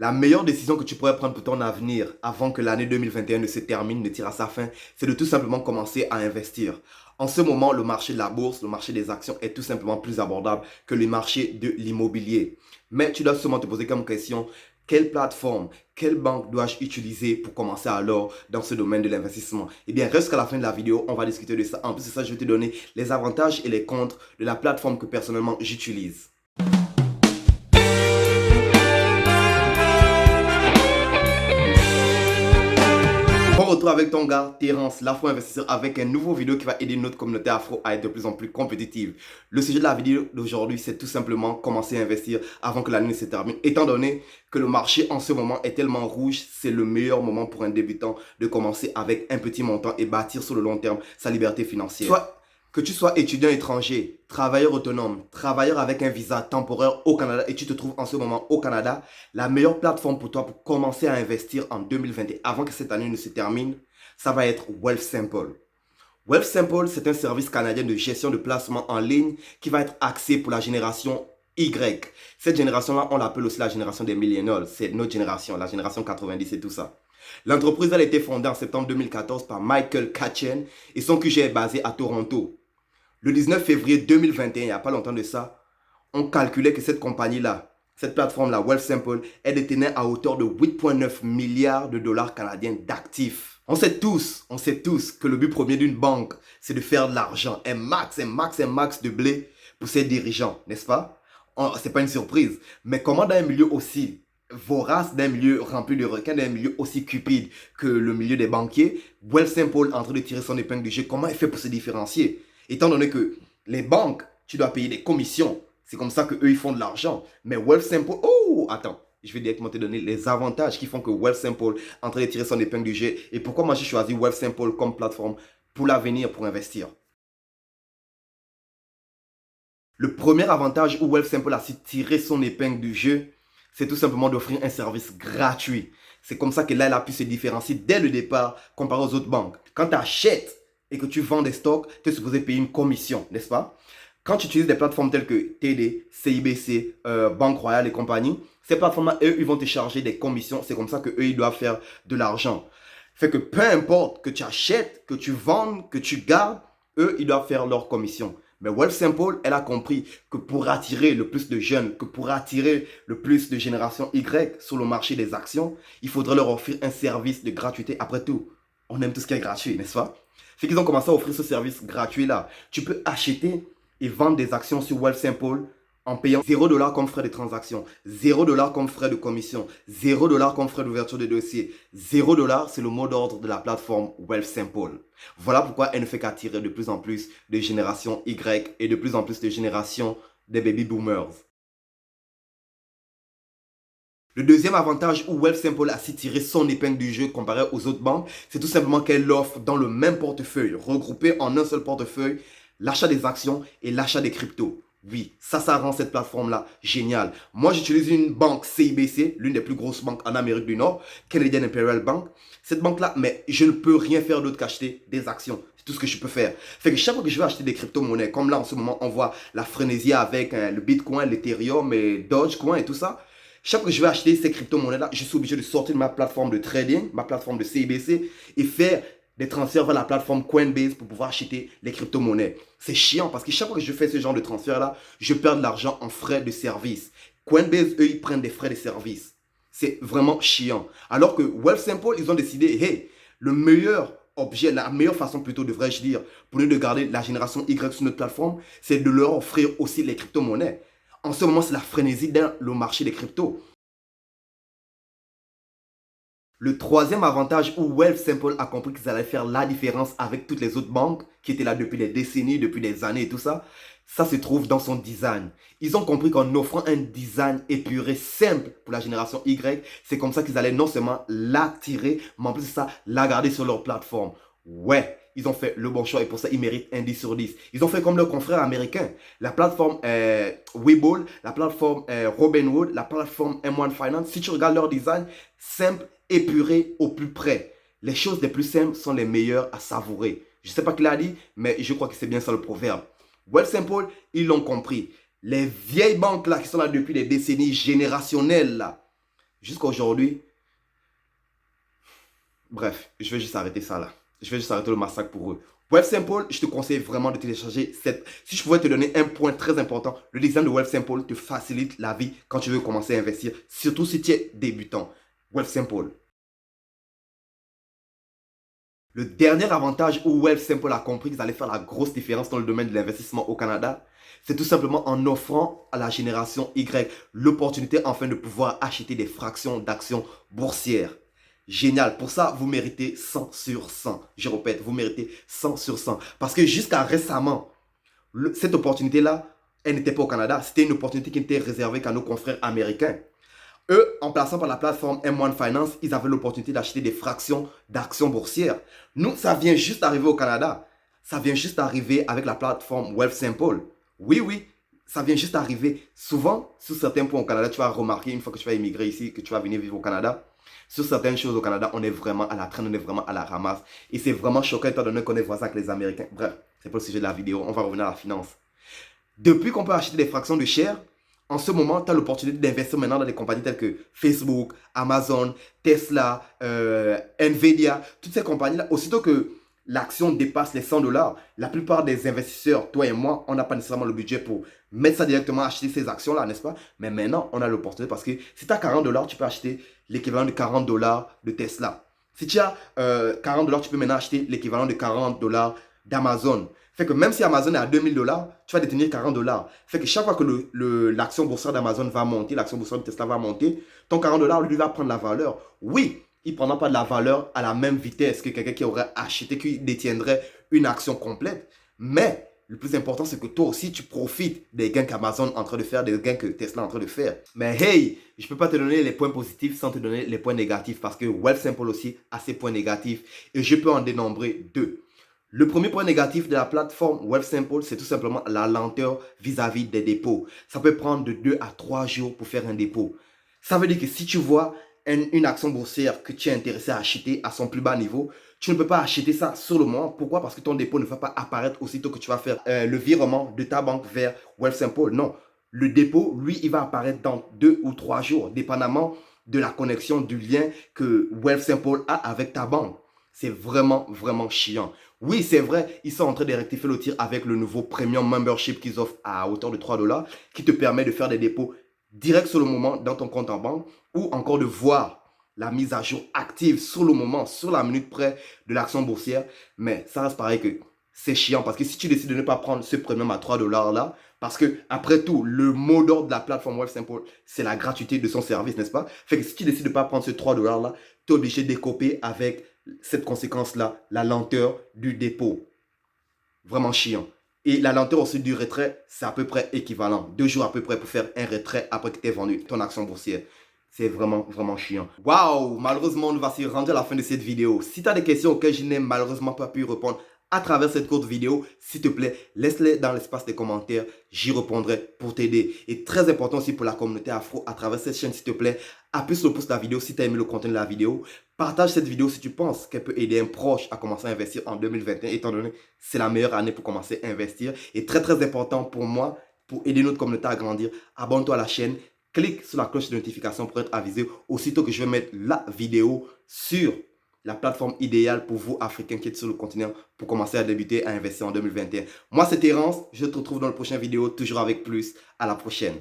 La meilleure décision que tu pourrais prendre pour ton avenir avant que l'année 2021 ne se termine, ne tire à sa fin, c'est de tout simplement commencer à investir. En ce moment, le marché de la bourse, le marché des actions est tout simplement plus abordable que le marché de l'immobilier. Mais tu dois seulement te poser comme question, quelle plateforme, quelle banque dois-je utiliser pour commencer alors dans ce domaine de l'investissement? Eh bien, reste qu'à la fin de la vidéo, on va discuter de ça. En plus de ça, je vais te donner les avantages et les contre de la plateforme que personnellement j'utilise. On retrouve avec ton gars Terence, l'afro-investisseur, avec un nouveau vidéo qui va aider notre communauté afro à être de plus en plus compétitive. Le sujet de la vidéo d'aujourd'hui, c'est tout simplement commencer à investir avant que l'année ne se termine. Étant donné que le marché en ce moment est tellement rouge, c'est le meilleur moment pour un débutant de commencer avec un petit montant et bâtir sur le long terme sa liberté financière. Que tu sois étudiant étranger, travailleur autonome, travailleur avec un visa temporaire au Canada et tu te trouves en ce moment au Canada, la meilleure plateforme pour toi pour commencer à investir en 2020 avant que cette année ne se termine, ça va être Wealthsimple. Wealthsimple, c'est un service canadien de gestion de placement en ligne qui va être axé pour la génération Y. Cette génération-là, on l'appelle aussi la génération des millennials. C'est notre génération, la génération 90 et tout ça. L'entreprise, elle a été fondée en septembre 2014 par Michael Katchen et son QG est basé à Toronto. Le 19 février 2021, il n'y a pas longtemps de ça, on calculait que cette compagnie-là, cette plateforme-là, Wealthsimple, elle détenait à hauteur de 8,9 milliards de dollars canadiens d'actifs. On sait tous que le but premier d'une banque, c'est de faire de l'argent. Un max de blé pour ses dirigeants, n'est-ce pas? C'est pas une surprise. Mais comment dans un milieu aussi vorace, d'un milieu rempli de requins, d'un milieu aussi cupide que le milieu des banquiers, Wealthsimple est en train de tirer son épingle du jeu. Comment il fait pour se différencier? Étant donné que les banques, tu dois payer des commissions. C'est comme ça qu'eux, ils font de l'argent. Mais Wealthsimple, oh, attends. Je vais directement te donner les avantages qui font que Wealthsimple est en train de tirer son épingle du jeu. Et pourquoi moi j'ai choisi Wealthsimple comme plateforme pour l'avenir, pour investir. Le premier avantage où Wealthsimple a su tirer son épingle du jeu, c'est tout simplement d'offrir un service gratuit. C'est comme ça que là, elle a pu se différencier dès le départ comparé aux autres banques. Quand tu achètes et que tu vends des stocks, tu es supposé payer une commission, n'est-ce pas? Quand tu utilises des plateformes telles que TD, CIBC, Banque Royale et compagnie, ces plateformes-là, eux, ils vont te charger des commissions. C'est comme ça qu'eux, ils doivent faire de l'argent. Fait que peu importe que tu achètes, que tu vendes, que tu gardes, eux, ils doivent faire leur commission. Mais Wealthsimple, elle a compris que pour attirer le plus de jeunes, que pour attirer le plus de générations Y sur le marché des actions, il faudrait leur offrir un service de gratuité. Après tout, on aime tout ce qui est gratuit, n'est-ce pas? Fait qu'ils ont commencé à offrir ce service gratuit-là. Tu peux acheter et vendre des actions sur Wealthsimple en payant 0$ comme frais de transaction, 0$ comme frais de commission, 0$ comme frais d'ouverture de dossier. 0$, c'est le mot d'ordre de la plateforme Wealthsimple. Voilà pourquoi elle ne fait qu'attirer de plus en plus de générations Y et de plus en plus de générations des baby boomers. Le deuxième avantage où Wealthsimple a su tirer son épingle du jeu comparé aux autres banques, c'est tout simplement qu'elle offre dans le même portefeuille, regroupé en un seul portefeuille, l'achat des actions et l'achat des cryptos. Oui, ça rend cette plateforme-là géniale. Moi, j'utilise une banque CIBC, l'une des plus grosses banques en Amérique du Nord, Canadian Imperial Bank. Cette banque-là, mais je ne peux rien faire d'autre qu'acheter des actions. C'est tout ce que je peux faire. Fait que chaque fois que je vais acheter des crypto-monnaies, comme là en ce moment, on voit la frénésie avec le Bitcoin, l'Ethereum et Dogecoin et tout ça. Chaque fois que je vais acheter ces crypto-monnaies-là, je suis obligé de sortir de ma plateforme de trading, ma plateforme de CIBC et faire des transferts vers la plateforme Coinbase pour pouvoir acheter les crypto-monnaies. C'est chiant parce que chaque fois que je fais ce genre de transfert-là, je perds de l'argent en frais de service. Coinbase, eux, ils prennent des frais de service. C'est vraiment chiant. Alors que Wealthsimple, ils ont décidé, hey, le meilleur objet, la meilleure façon plutôt, devrais-je dire, pour nous de garder la génération Y sur notre plateforme, c'est de leur offrir aussi les crypto-monnaies. En ce moment, c'est la frénésie dans le marché des cryptos. Le troisième avantage où Wealthsimple a compris qu'ils allaient faire la différence avec toutes les autres banques qui étaient là depuis des décennies, depuis des années et tout ça, ça se trouve dans son design. Ils ont compris qu'en offrant un design épuré, simple pour la génération Y, c'est comme ça qu'ils allaient non seulement l'attirer, mais en plus de ça, la garder sur leur plateforme. Ouais, ils ont fait le bon choix et pour ça, ils méritent un 10 sur 10. Ils ont fait comme leurs confrères américains. La plateforme Webull, la plateforme Robinhood, la plateforme M1 Finance. Si tu regardes leur design, simple, épuré au plus près. Les choses les plus simples sont les meilleures à savourer. Je ne sais pas qui l'a dit, mais je crois que c'est bien ça le proverbe. Wealthsimple, ils l'ont compris. Les vieilles banques là qui sont là depuis des décennies générationnelles là, Jusqu'à aujourd'hui, bref, je vais juste arrêter ça là. Je vais juste arrêter le massacre pour eux. Wealthsimple, je te conseille vraiment de télécharger cette... Si je pouvais te donner un point très important, le design de Wealthsimple te facilite la vie quand tu veux commencer à investir, surtout si tu es débutant. Wealthsimple. Le dernier avantage où Wealthsimple a compris qu'ils allaient faire la grosse différence dans le domaine de l'investissement au Canada, c'est tout simplement en offrant à la génération Y l'opportunité enfin de pouvoir acheter des fractions d'actions boursières. Génial. Pour ça, vous méritez 100 sur 100. Je répète, vous méritez 100 sur 100. Parce que jusqu'à récemment, cette opportunité-là, elle n'était pas au Canada. C'était une opportunité qui n'était réservée qu'à nos confrères américains. Eux, en plaçant par la plateforme M1 Finance, ils avaient l'opportunité d'acheter des fractions d'actions boursières. Nous, ça vient juste d'arriver au Canada. Ça vient juste d'arriver avec la plateforme Wealthsimple. Oui, oui, ça vient juste d'arriver. Souvent, sur certains points au Canada, tu vas remarquer, une fois que tu vas immigrer ici, que tu vas venir vivre au Canada, sur certaines choses au Canada, on est vraiment à la traîne, on est vraiment à la ramasse. Et c'est vraiment choquant étant donné qu'on est voisins avec les Américains. Bref, c'est pas le sujet de la vidéo, on va revenir à la finance. Depuis qu'on peut acheter des fractions de shares, en ce moment, tu as l'opportunité d'investir maintenant dans des compagnies telles que Facebook, Amazon, Tesla, Nvidia, toutes ces compagnies-là. Aussitôt que l'action dépasse les 100 dollars, la plupart des investisseurs, toi et moi, on n'a pas nécessairement le budget pour mettre ça directement, acheter ces actions-là, n'est-ce pas? Mais maintenant, on a l'opportunité parce que si tu as 40 dollars, tu peux acheter l'équivalent de 40 dollars de Tesla. Si tu as 40 dollars, tu peux maintenant acheter l'équivalent de 40 dollars d'Amazon. Fait que même si Amazon est à 2000 dollars, tu vas détenir 40 dollars. Fait que chaque fois que l'action boursière d'Amazon va monter, l'action boursière de Tesla va monter, ton 40 dollars, lui, va prendre la valeur. Oui, il ne prendra pas de la valeur à la même vitesse que quelqu'un qui aurait acheté, qui détiendrait une action complète. Mais le plus important, c'est que toi aussi, tu profites des gains qu'Amazon est en train de faire, des gains que Tesla est en train de faire. Mais hey, je ne peux pas te donner les points positifs sans te donner les points négatifs parce que Wealthsimple aussi a ses points négatifs et je peux en dénombrer deux. Le premier point négatif de la plateforme Wealthsimple, c'est tout simplement la lenteur vis-à-vis des dépôts. Ça peut prendre de 2 à 3 jours pour faire un dépôt. Ça veut dire que si tu vois une action boursière que tu es intéressé à acheter à son plus bas niveau, tu ne peux pas acheter ça sur le moment. Pourquoi? Parce que ton dépôt ne va pas apparaître aussitôt que tu vas faire le virement de ta banque vers Wealthsimple. Non, le dépôt, lui, il va apparaître dans 2 ou 3 jours, dépendamment de la connexion, du lien que Wealthsimple a avec ta banque. C'est vraiment, vraiment chiant. Oui, c'est vrai, ils sont en train de rectifier le tir avec le nouveau Premium Membership qu'ils offrent à hauteur de 3 dollars qui te permet de faire des dépôts directs sur le moment dans ton compte en banque ou encore de voir la mise à jour active sur le moment, sur la minute près de l'action boursière. Mais ça reste pareil que c'est chiant parce que si tu décides de ne pas prendre ce premium à 3 dollars là, parce que après tout, le mot d'ordre de la plateforme Wealthsimple, c'est la gratuité de son service, n'est-ce pas? Fait que si tu décides de ne pas prendre ce 3 dollars là, tu es obligé de décoper avec cette conséquence-là, la lenteur du dépôt. Vraiment chiant. Et la lenteur aussi du retrait, c'est à peu près équivalent. 2 jours à peu près pour faire un retrait après que tu aies vendu ton action boursière. C'est vraiment, vraiment chiant. Waouh! Malheureusement, on va se rendre à la fin de cette vidéo. Si tu as des questions auxquelles je n'ai malheureusement pas pu répondre à travers cette courte vidéo, s'il te plaît, laisse-les dans l'espace des commentaires. J'y répondrai pour t'aider. Et très important aussi pour la communauté afro, à travers cette chaîne, s'il te plaît, appuie sur le pouce de la vidéo si tu as aimé le contenu de la vidéo. Partage cette vidéo si tu penses qu'elle peut aider un proche à commencer à investir en 2021, étant donné que c'est la meilleure année pour commencer à investir. Et très, très important pour moi, pour aider notre communauté à grandir, abonne-toi à la chaîne. Clique sur la cloche de notification pour être avisé aussitôt que je vais mettre la vidéo sur la plateforme idéale pour vous, Africains qui êtes sur le continent, pour commencer à débuter à investir en 2021. Moi, c'est Terence. Je te retrouve dans la prochaine vidéo, toujours avec plus. À la prochaine.